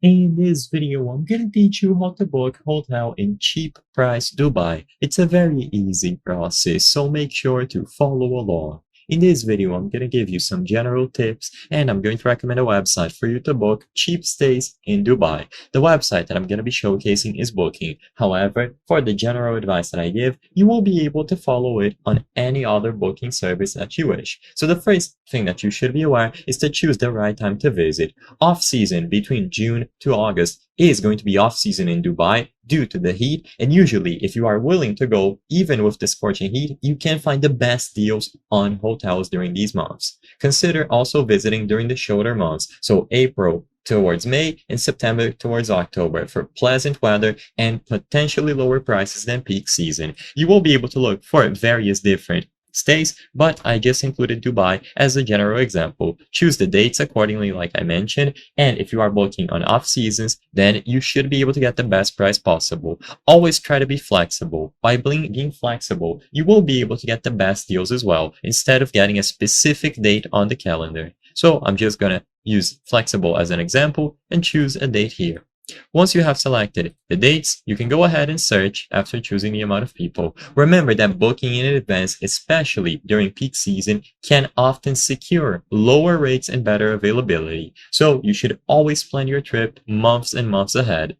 In this video, I'm gonna teach you how to book hotel in cheap price Dubai. It's a very easy process, so make sure to follow along. In this video, I'm gonna give you some general tips and I'm going to recommend a website for you to book cheap stays in Dubai. The website that I'm gonna be showcasing is Booking. However, for the general advice that I give, you will be able to follow it on any other booking service that you wish. So the first thing that you should be aware is to choose the right time to visit. Off-season between June to August is going to be off-season in Dubai due to the heat, and usually if you are willing to go even with the scorching heat, you can find the best deals on hotels during these months. Consider also visiting during the shorter months, so April towards May and September towards October for pleasant weather and potentially lower prices than peak season. You will be able to look for various different stays, but I just included Dubai as a general example. Choose the dates accordingly, like I mentioned, and if you are booking on off seasons, then you should be able to get the best price possible. Always try to be flexible. By being flexible, you will be able to get the best deals as well, instead of getting a specific date on the calendar. So I'm just gonna use flexible as an example and choose a date here. Once you have selected the dates, you can go ahead and search after choosing the amount of people. Remember that booking in advance, especially during peak season, can often secure lower rates and better availability. So you should always plan your trip months and months ahead.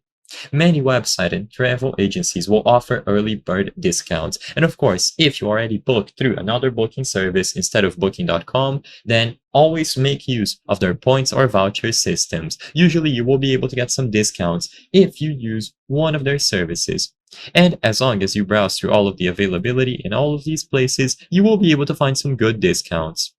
Many website and travel agencies will offer early bird discounts. And of course, if you already booked through another booking service instead of booking.com, then always make use of their points or voucher systems. Usually you will be able to get some discounts if you use one of their services. And as long as you browse through all of the availability in all of these places, you will be able to find some good discounts.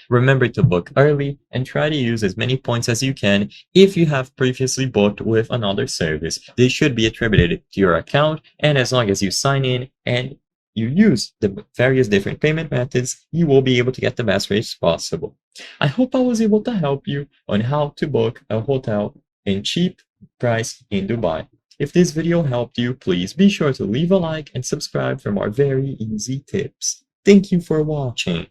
Remember to book early and try to use as many points as you can if you have previously booked with another service. They should be attributed to your account, and as long as you sign in and you use the various different payment methods, you will be able to get the best rates possible. I hope I was able to help you on how to book a hotel in cheap price in Dubai. If this video helped you, please be sure to leave a like and subscribe for more very easy tips. Thank you for watching.